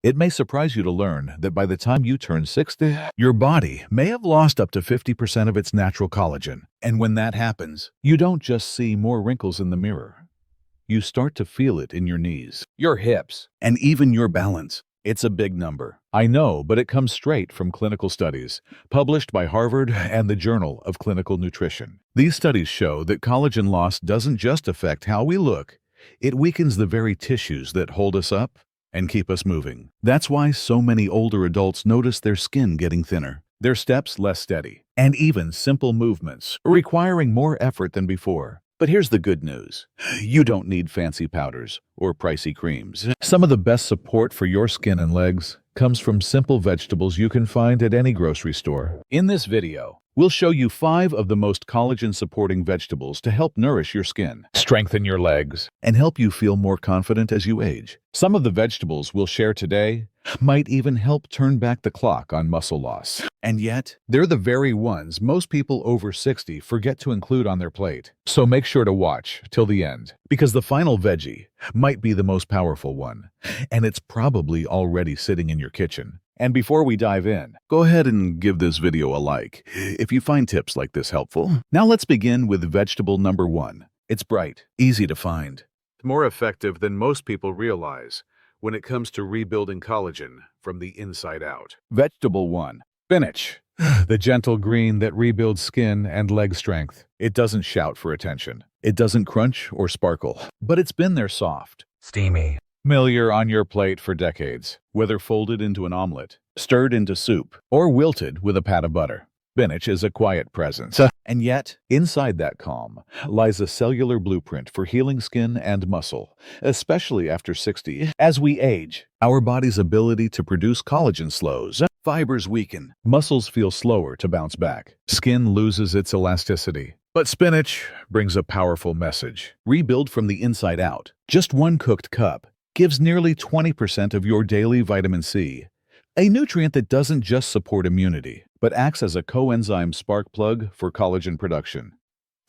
It may surprise you to learn that by the time you turn 60, your body may have lost up to 50% of its natural collagen. And when that happens, you don't just see more wrinkles in the mirror. You start to feel it in your knees, your hips, and even your balance. It's a big number, I know, but it comes straight from clinical studies published by Harvard and the Journal of Clinical Nutrition. These studies show that collagen loss doesn't just affect how we look, it weakens the very tissues that hold us up and keep us moving. That's why so many older adults notice their skin getting thinner, their steps less steady, and even simple movements requiring more effort than before. But here's the good news. You don't need fancy powders or pricey creams. Some of the best support for your skin and legs comes from simple vegetables you can find at any grocery store. In this video, we'll show you 5 of the most collagen-supporting vegetables to help nourish your skin, strengthen your legs, and help you feel more confident as you age. Some of the vegetables we'll share today might even help turn back the clock on muscle loss. And yet, they're the very ones most people over 60 forget to include on their plate. So make sure to watch till the end, because the final veggie might be the most powerful one, and it's probably already sitting in your kitchen. And before we dive in, go ahead and give this video a like if you find tips like this helpful. Now let's begin with vegetable number 1. It's bright, easy to find, more effective than most people realize when it comes to rebuilding collagen from the inside out. Vegetable 1. Spinach. The gentle green that rebuilds skin and leg strength. It doesn't shout for attention. It doesn't crunch or sparkle, but it's been there soft, steamy, familiar on your plate for decades, whether folded into an omelet, stirred into soup, or wilted with a pat of butter. Spinach is a quiet presence, and yet, inside that calm lies a cellular blueprint for healing skin and muscle, especially after 60. As we age, our body's ability to produce collagen slows, fibers weaken, muscles feel slower to bounce back, skin loses its elasticity. But spinach brings a powerful message. Rebuild from the inside out. Just 1 cooked cup gives nearly 20% of your daily vitamin C, a nutrient that doesn't just support immunity, but acts as a coenzyme spark plug for collagen production.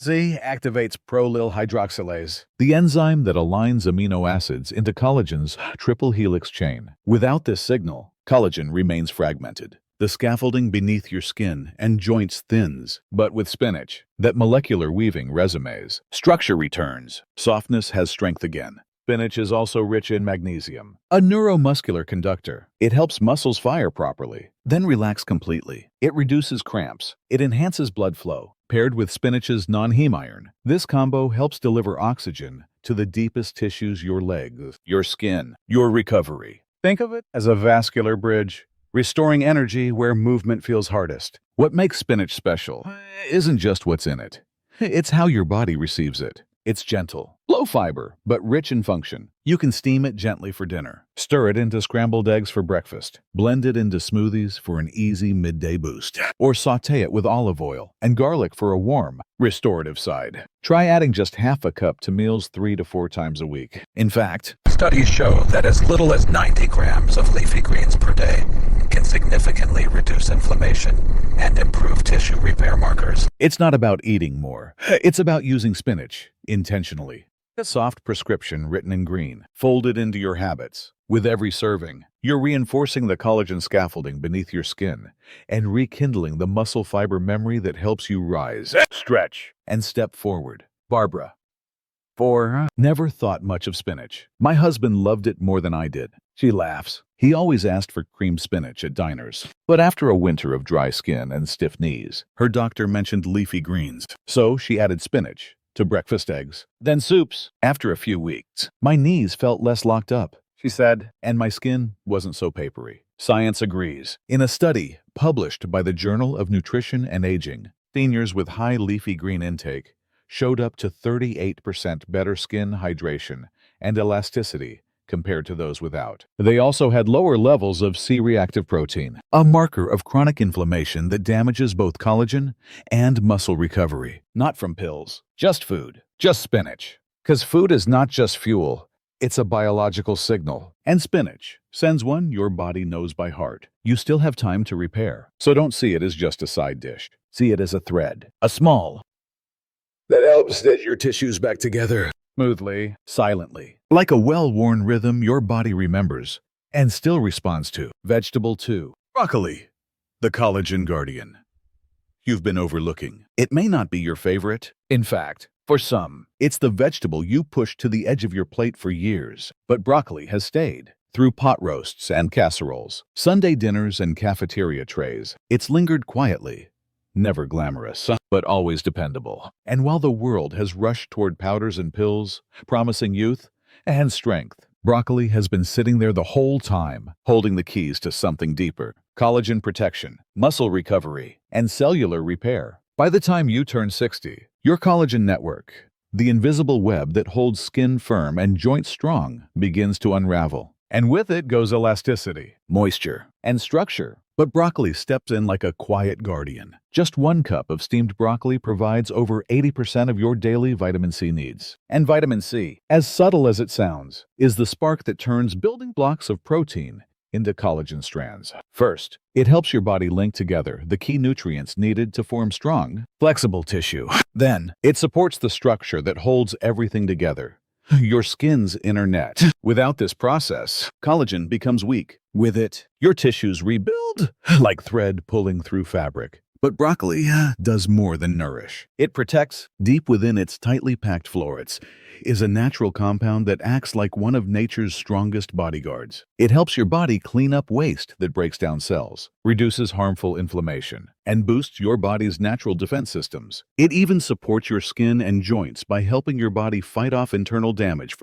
Z activates prolyl hydroxylase, the enzyme that aligns amino acids into collagen's triple helix chain. Without this signal, collagen remains fragmented. The scaffolding beneath your skin and joints thins. But with spinach, that molecular weaving resumes. Structure returns. Softness has strength again. Spinach is also rich in magnesium, a neuromuscular conductor. It helps muscles fire properly, then relax completely. It reduces cramps. It enhances blood flow. Paired with spinach's non-heme iron, this combo helps deliver oxygen to the deepest tissues: your legs, your skin, your recovery. Think of it as a vascular bridge, restoring energy where movement feels hardest. What makes spinach special isn't just what's in it. It's how your body receives it. It's gentle, low fiber, but rich in function. You can steam it gently for dinner, stir it into scrambled eggs for breakfast, blend it into smoothies for an easy midday boost, or saute it with olive oil and garlic for a warm, restorative side. Try adding just half a cup to meals 3 to 4 times a week. In fact, studies show that as little as 90 grams of leafy greens per day can significantly reduce inflammation and improve tissue repair markers. It's not about eating more. It's about using spinach intentionally. A soft prescription written in green, folded into your habits. With every serving, you're reinforcing the collagen scaffolding beneath your skin and rekindling the muscle fiber memory that helps you rise, stretch, and step forward. Barbara. 4. Never thought much of spinach. My husband loved it more than I did. She laughs. He always asked for creamed spinach at diners. But after a winter of dry skin and stiff knees, her doctor mentioned leafy greens. So she added spinach to breakfast eggs, then soups. After a few weeks, my knees felt less locked up, she said, and my skin wasn't so papery. Science agrees. In a study published by the Journal of Nutrition and Aging, seniors with high leafy green intake showed up to 38% better skin hydration and elasticity compared to those without. They also had lower levels of C-reactive protein, a marker of chronic inflammation that damages both collagen and muscle recovery. Not from pills, just food, just spinach. Because food is not just fuel, it's a biological signal. And spinach sends one your body knows by heart. You still have time to repair, so don't see it as just a side dish. See it as a thread, a small, that helps stitch your tissues back together. Smoothly, silently. Like a well-worn rhythm your body remembers. and still responds to. Vegetable 2. Broccoli, the collagen guardian you've been overlooking. It may not be your favorite. In fact, for some, it's the vegetable you pushed to the edge of your plate for years. But broccoli has stayed. Through pot roasts and casseroles, Sunday dinners and cafeteria trays, it's lingered quietly. Never glamorous, but always dependable. And while the world has rushed toward powders and pills, promising youth and strength, broccoli has been sitting there the whole time, holding the keys to something deeper: collagen protection, muscle recovery, and cellular repair. By the time you turn 60, your collagen network, the invisible web that holds skin firm and joints strong, begins to unravel. And with it goes elasticity, moisture, and structure. But broccoli steps in like a quiet guardian. Just 1 cup of steamed broccoli provides over 80% of your daily vitamin C needs. And vitamin C, as subtle as it sounds, is the spark that turns building blocks of protein into collagen strands. First, it helps your body link together the key nutrients needed to form strong, flexible tissue. Then, it supports the structure that holds everything together: your skin's inner net. Without this process, collagen becomes weak. With it, your tissues rebuild like thread pulling through fabric. But broccoli does more than nourish. It protects. Deep within its tightly packed florets is a natural compound that acts like one of nature's strongest bodyguards. It helps your body clean up waste that breaks down cells, reduces harmful inflammation, and boosts your body's natural defense systems. It even supports your skin and joints by helping your body fight off internal damage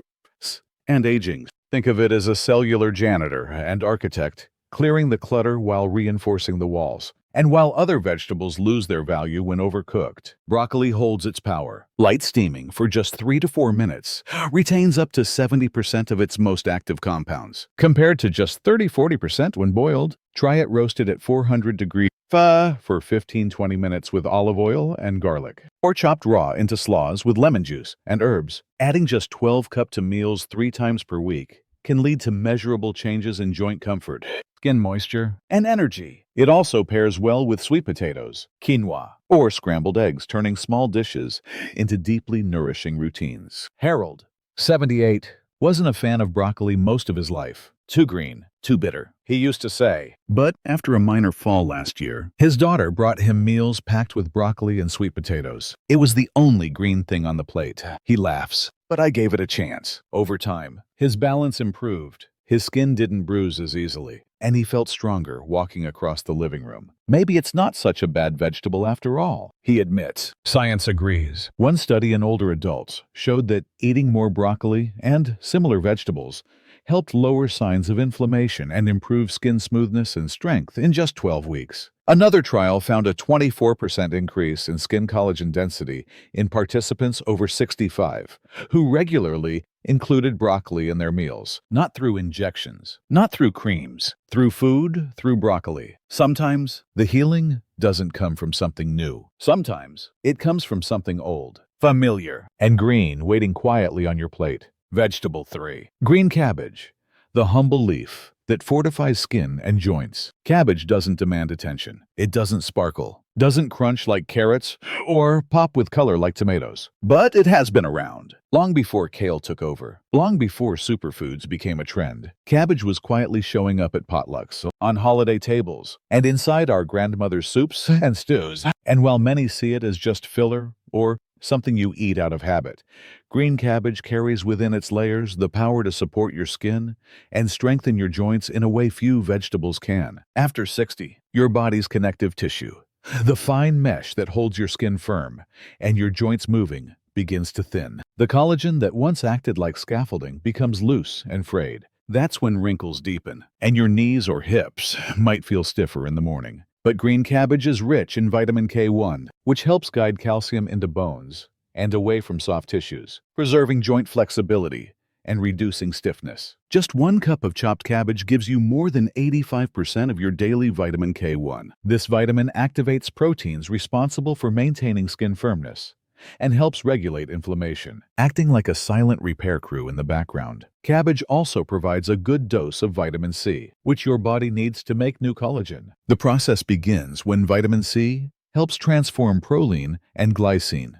and aging. Think of it as a cellular janitor and architect, clearing the clutter while reinforcing the walls. And while other vegetables lose their value when overcooked, broccoli holds its power. Light steaming for just 3 to 4 minutes retains up to 70% of its most active compounds, compared to just 30–40% when boiled. Try it roasted at 400 degrees for 15–20 minutes with olive oil and garlic, or chopped raw into slaws with lemon juice and herbs. Adding just 12 cups to meals 3 times per week can lead to measurable changes in joint comfort, skin moisture, and energy. It also pairs well with sweet potatoes, quinoa, or scrambled eggs, turning small dishes into deeply nourishing routines. Harold, 78, wasn't a fan of broccoli most of his life. Too green, too bitter, he used to say. But after a minor fall last year, his daughter brought him meals packed with broccoli and sweet potatoes. It was the only green thing on the plate. He laughs, but I gave it a chance. Over time, his balance improved. His skin didn't bruise as easily, and he felt stronger walking across the living room. Maybe it's not such a bad vegetable after all, he admits. Science agrees. One study in older adults showed that eating more broccoli and similar vegetables helped lower signs of inflammation and improve skin smoothness and strength in just 12 weeks. Another trial found a 24% increase in skin collagen density in participants over 65 who regularly included broccoli in their meals. Not through injections, not through creams, through food, through broccoli. Sometimes the healing doesn't come from something new. Sometimes it comes from something old, familiar, and green waiting quietly on your plate. Vegetable 3. Green cabbage, the humble leaf that fortifies skin and joints. Cabbage doesn't demand attention. It doesn't sparkle, doesn't crunch like carrots, or pop with color like tomatoes. But it has been around. Long before kale took over, long before superfoods became a trend, cabbage was quietly showing up at potlucks, on holiday tables, and inside our grandmother's soups and stews. And while many see it as just filler or something you eat out of habit, green cabbage carries within its layers the power to support your skin and strengthen your joints in a way few vegetables can. After 60, your body's connective tissue, the fine mesh that holds your skin firm and your joints moving, begins to thin. The collagen that once acted like scaffolding becomes loose and frayed. That's when wrinkles deepen, and your knees or hips might feel stiffer in the morning. But green cabbage is rich in vitamin K1, which helps guide calcium into bones and away from soft tissues, preserving joint flexibility and reducing stiffness. Just 1 cup of chopped cabbage gives you more than 85% of your daily vitamin K1. This vitamin activates proteins responsible for maintaining skin firmness and helps regulate inflammation, acting like a silent repair crew in the background. Cabbage also provides a good dose of vitamin C, which your body needs to make new collagen. The process begins when vitamin C helps transform proline and glycine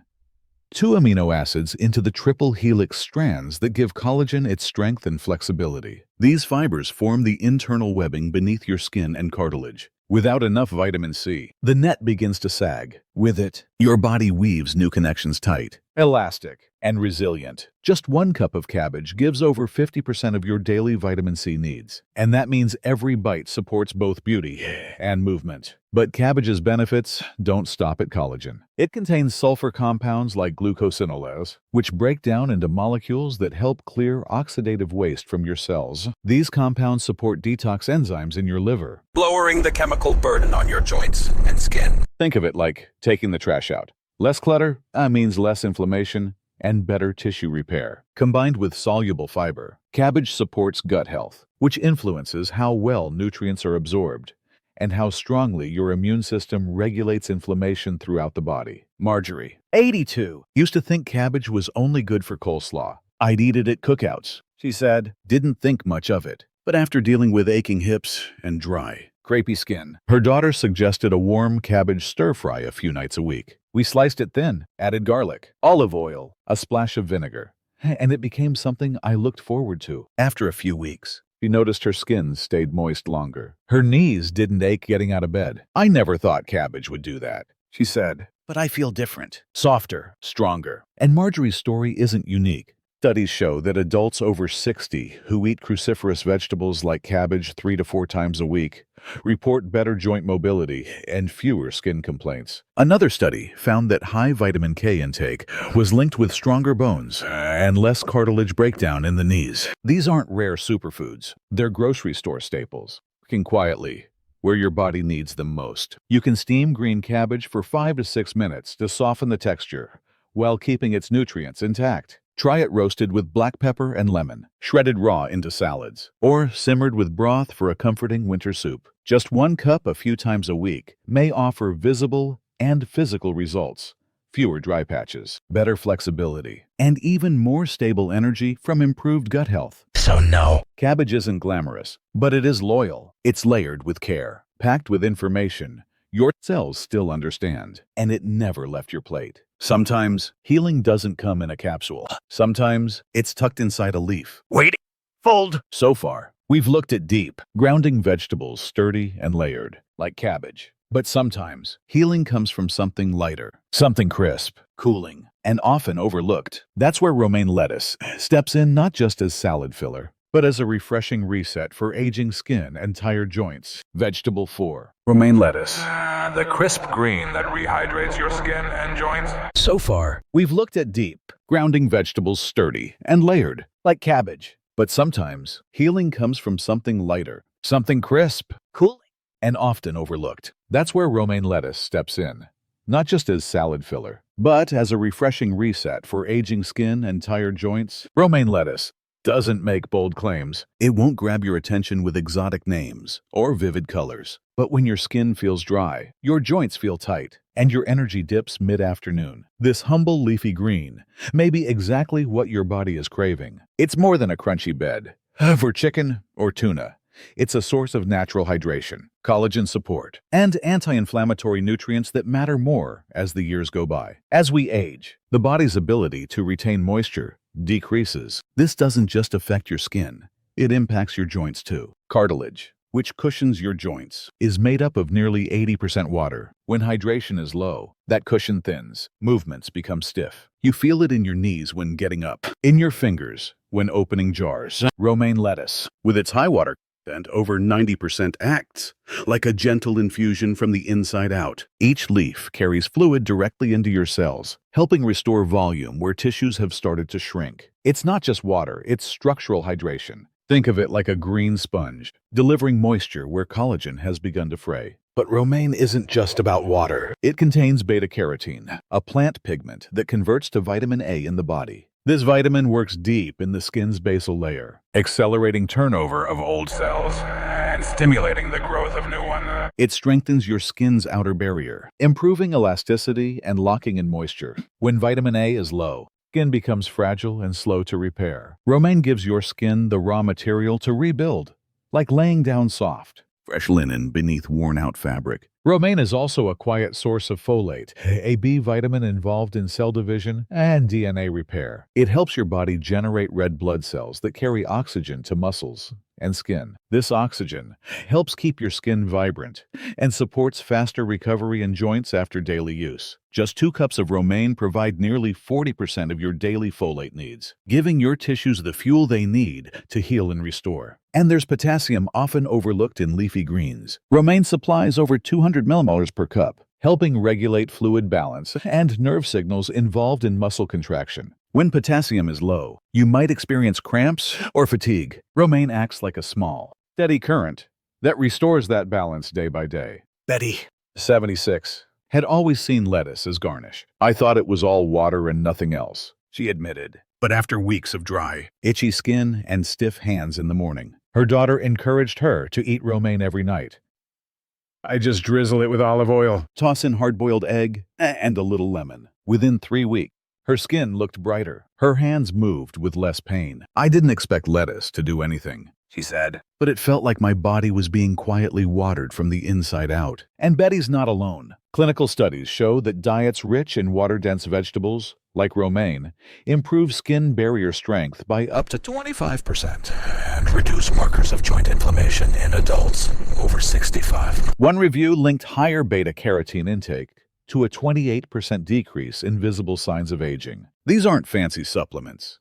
two amino acids into the triple helix strands that give collagen its strength and flexibility. These fibers form the internal webbing beneath your skin and cartilage. Without enough vitamin C, the net begins to sag. With it, your body weaves new connections tight, elastic, and resilient. Just 1 cup of cabbage gives over 50% of your daily vitamin C needs. And that means every bite supports both beauty and movement. But cabbage's benefits don't stop at collagen. It contains sulfur compounds like glucosinolase, which break down into molecules that help clear oxidative waste from your cells. These compounds support detox enzymes in your liver, lowering the chemical burden on your joints and skin. Think of it like taking the trash out. Less clutter means less inflammation and better tissue repair. Combined with soluble fiber, cabbage supports gut health, which influences how well nutrients are absorbed and how strongly your immune system regulates inflammation throughout the body. Marjorie, 82, used to think cabbage was only good for coleslaw. I'd eat it at cookouts, she said. Didn't think much of it. But after dealing with aching hips and dry, crepey skin, her daughter suggested a warm cabbage stir-fry a few nights a week. We sliced it thin, added garlic, olive oil, a splash of vinegar, and it became something I looked forward to. After a few weeks, she noticed her skin stayed moist longer. Her knees didn't ache getting out of bed. I never thought cabbage would do that, she said. But I feel different, softer, stronger. And Marjorie's story isn't unique. Studies show that adults over 60 who eat cruciferous vegetables like cabbage 3 to 4 times a week report better joint mobility and fewer skin complaints. Another study found that high vitamin K intake was linked with stronger bones and less cartilage breakdown in the knees. These aren't rare superfoods. They're grocery store staples, working quietly where your body needs them most. You can steam green cabbage for 5 to 6 minutes to soften the texture while keeping its nutrients intact. Try it roasted with black pepper and lemon, shredded raw into salads, or simmered with broth for a comforting winter soup. Just 1 cup a few times a week may offer visible and physical results. Fewer dry patches, better flexibility, and even more stable energy from improved gut health. So no, cabbage isn't glamorous, but it is loyal. It's layered with care, packed with information your cells still understand, and it never left your plate. Sometimes, healing doesn't come in a capsule. Sometimes, it's tucked inside a leaf. Wait, fold. So far, we've looked at deep, grounding vegetables, sturdy and layered, like cabbage. But sometimes, healing comes from something lighter, something crisp, cooling, and often overlooked. That's where romaine lettuce steps in, not just as salad filler, but as a refreshing reset for aging skin and tired joints. Vegetable 4. Romaine lettuce. The crisp green that rehydrates your skin and joints. So far, we've looked at deep, grounding vegetables, sturdy and layered, like cabbage. But sometimes, healing comes from something lighter, something crisp, cooling, and often overlooked. That's where romaine lettuce steps in, not just as salad filler, but as a refreshing reset for aging skin and tired joints. Romaine lettuce doesn't make bold claims. It won't grab your attention with exotic names or vivid colors. But when your skin feels dry, your joints feel tight, and your energy dips mid-afternoon, this humble leafy green may be exactly what your body is craving. It's more than a crunchy bed for chicken or tuna. It's a source of natural hydration, collagen support, and anti-inflammatory nutrients that matter more as the years go by. As we age, the body's ability to retain moisture decreases. This doesn't just affect your skin, it impacts your joints too. Cartilage, which cushions your joints, is made up of nearly 80% water. When hydration is low, that cushion thins, movements become stiff. You feel it in your knees when getting up, in your fingers when opening jars. Romaine lettuce, with its high water and over 90% acts like a gentle infusion from the inside out. Each leaf carries fluid directly into your cells, helping restore volume where tissues have started to shrink. It's not just water, it's structural hydration. Think of it like a green sponge, delivering moisture where collagen has begun to fray. But romaine isn't just about water. It contains beta-carotene, a plant pigment that converts to vitamin A in the body. This vitamin works deep in the skin's basal layer, accelerating turnover of old cells And stimulating the growth of new ones. It strengthens your skin's outer barrier, improving elasticity and locking in moisture. When vitamin A is low, skin becomes fragile and slow to repair. Romaine gives your skin the raw material to rebuild, like laying down soft, fresh linen beneath worn-out fabric. Romaine is also a quiet source of folate, a B vitamin involved in cell division and DNA repair. It helps your body generate red blood cells that carry oxygen to muscles and skin. This oxygen helps keep your skin vibrant and supports faster recovery in joints after daily use. Just 2 cups of romaine provide nearly 40% of your daily folate needs, giving your tissues the fuel they need to heal and restore. And there's potassium, often overlooked in leafy greens. Romaine supplies over 200 millimoles per cup, helping regulate fluid balance and nerve signals involved in muscle contraction. When potassium is low, you might experience cramps or fatigue. Romaine acts like a small, steady current that restores that balance day by day. Betty, 76, had always seen lettuce as garnish. I thought it was all water and nothing else, she admitted. But after weeks of dry, itchy skin and stiff hands in the morning, her daughter encouraged her to eat romaine every night. I just drizzle it with olive oil, toss in hard-boiled egg, and a little lemon. Within 3 weeks, her skin looked brighter. Her hands moved with less pain. I didn't expect lettuce to do anything, she said, but it felt like my body was being quietly watered from the inside out. And Betty's not alone. Clinical studies show that diets rich in water-dense vegetables, like romaine, improve skin barrier strength by up to 25% and reduce markers of joint inflammation in adults over 65. One review linked higher beta-carotene intake to a 28% decrease in visible signs of aging. These aren't fancy supplements.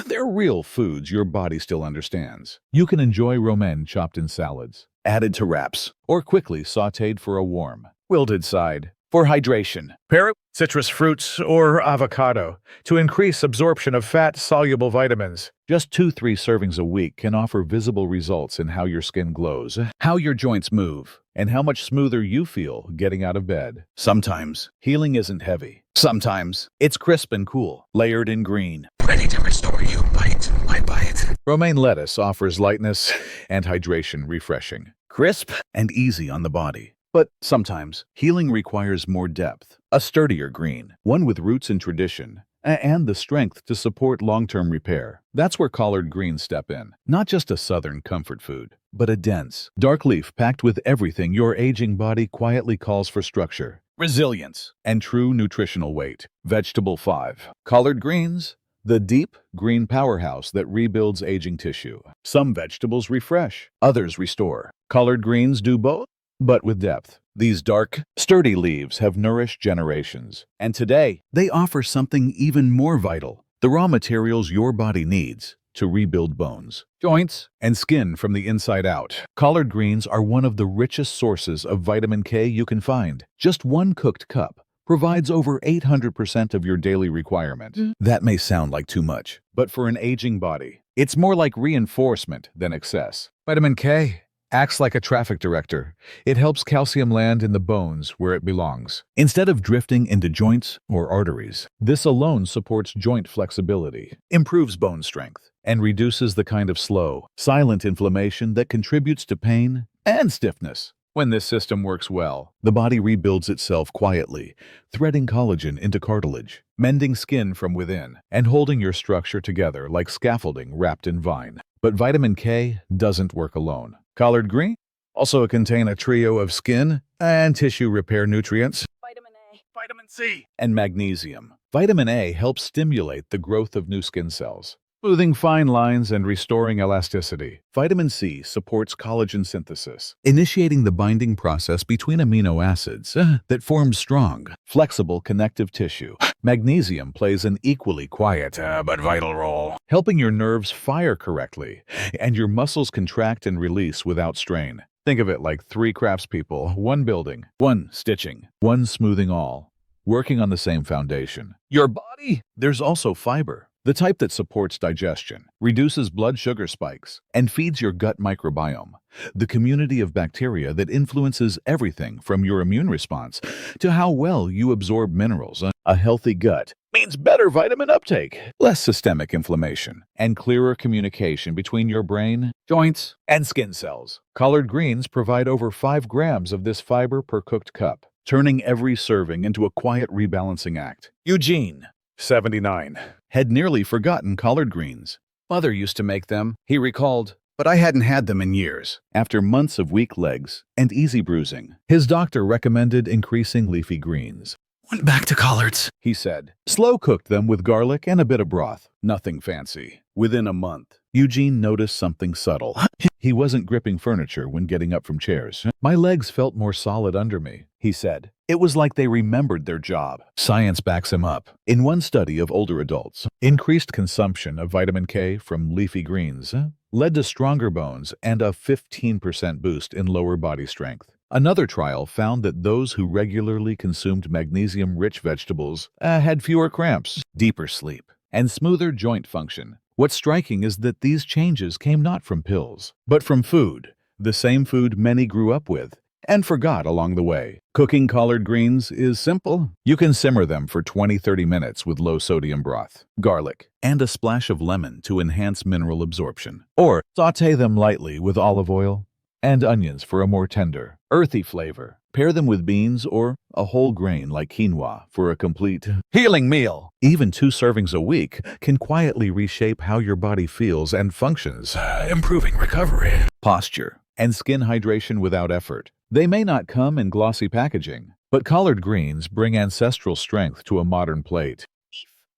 They're real foods your body still understands. You can enjoy romaine chopped in salads, added to wraps, or quickly sautéed for a warm, wilted side. For hydration, pair it with citrus fruits or avocado to increase absorption of fat-soluble vitamins. Just 2-3 servings a week can offer visible results in how your skin glows, how your joints move, and how much smoother you feel getting out of bed. Sometimes, healing isn't heavy. Sometimes, it's crisp and cool, layered in green. Ready to restore you bite by bite. Romaine lettuce offers lightness and hydration, refreshing, crisp and easy on the body. But sometimes, healing requires more depth, a sturdier green, one with roots in tradition, and the strength to support long-term repair. That's where collard greens step in. Not just a southern comfort food, but a dense, dark leaf packed with everything your aging body quietly calls for: structure, resilience, and true nutritional weight. Vegetable 5. Collard greens, the deep, green powerhouse that rebuilds aging tissue. Some vegetables refresh, others restore. Collard greens do both, but with depth. These dark, sturdy leaves have nourished generations, and today they offer something even more vital: the raw materials your body needs to rebuild bones, joints, and skin from the inside out. Collard greens are one of the richest sources of vitamin K you can find. Just 1 cooked cup provides over 800% of your daily requirement. That may sound like too much, but for an aging body, it's more like reinforcement than excess. Vitamin K acts like a traffic director. It helps calcium land in the bones where it belongs, instead of drifting into joints or arteries. This alone supports joint flexibility, improves bone strength, and reduces the kind of slow, silent inflammation that contributes to pain and stiffness. When this system works well, the body rebuilds itself quietly, threading collagen into cartilage, mending skin from within, and holding your structure together like scaffolding wrapped in vine. But vitamin K doesn't work alone. Collard green also contain a trio of skin and tissue repair nutrients: Vitamin A, vitamin C, and magnesium. Vitamin A helps stimulate the growth of new skin cells, smoothing fine lines and restoring elasticity. Vitamin C supports collagen synthesis, initiating the binding process between amino acids that forms strong, flexible connective tissue. Magnesium plays an equally quiet but vital role, helping your nerves fire correctly and your muscles contract and release without strain. Think of it like 3 craftspeople, 1 building, 1 stitching, 1 smoothing, all working on the same foundation: your body. There's also fiber, the type that supports digestion, reduces blood sugar spikes, and feeds your gut microbiome, the community of bacteria that influences everything from your immune response to how well you absorb minerals. A healthy gut means better vitamin uptake, less systemic inflammation, and clearer communication between your brain, joints, and skin cells. Collard greens provide over 5 grams of this fiber per cooked cup, turning every serving into a quiet rebalancing act. Eugene, 79, had nearly forgotten collard greens. Mother used to make them, he recalled, but I hadn't had them in years. After months of weak legs and easy bruising, his doctor recommended increasing leafy greens. Went back to collards, He said. Slow cooked them with garlic and a bit of broth. Nothing fancy. Within a month, Eugene noticed something subtle. He wasn't gripping furniture when getting up from chairs. My legs felt more solid under me, he said. It was like they remembered their job. Science backs him up. In one study of older adults, increased consumption of vitamin K from leafy greens led to stronger bones and a 15% boost in lower body strength. Another trial found that those who regularly consumed magnesium-rich vegetables had fewer cramps, deeper sleep, and smoother joint function. What's striking is that these changes came not from pills, but from food, the same food many grew up with and forgot along the way. Cooking collard greens is simple. You can simmer them for 20-30 minutes with low-sodium broth, garlic, and a splash of lemon to enhance mineral absorption. Or sauté them lightly with olive oil and onions for a more tender, earthy flavor. Pair them with beans or a whole grain like quinoa for a complete healing meal. Even 2 servings a week can quietly reshape how your body feels and functions, improving recovery. posture, and skin hydration without effort. They may not come in glossy packaging, but collard greens bring ancestral strength to a modern plate.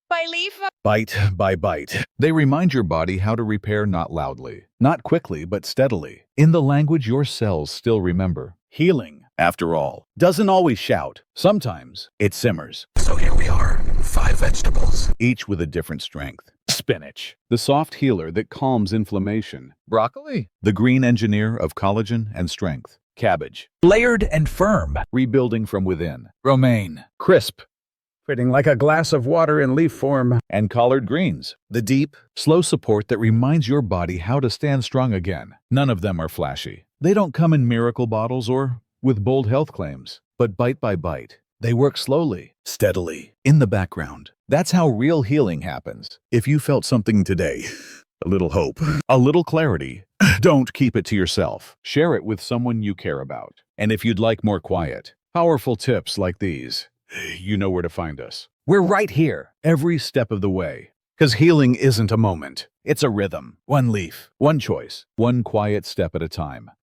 By leaf. Bite by bite, they remind your body how to repair not loudly, not quickly, but steadily, in the language your cells still remember. Healing, after all, doesn't always shout. Sometimes it simmers, So here we are, 5 vegetables. each with a different strength. Spinach, the soft healer that calms inflammation. Broccoli, the green engineer of collagen and strength. Cabbage, Layered and firm. rebuilding from within. Romaine, crisp, fitting like a glass of water in leaf form. And collard greens, the deep, slow support that reminds your body how to stand strong again. None of them are flashy. They don't come in miracle bottles or with bold health claims, but bite by bite, they work slowly, steadily, in the background. That's how real healing happens. If you felt something today, a little hope, a little clarity, don't keep it to yourself. Share it with someone you care about. And if you'd like more quiet, powerful tips like these, you know where to find us. We're right here, every step of the way. Because healing isn't a moment, it's a rhythm. One leaf, one choice, one quiet step at a time.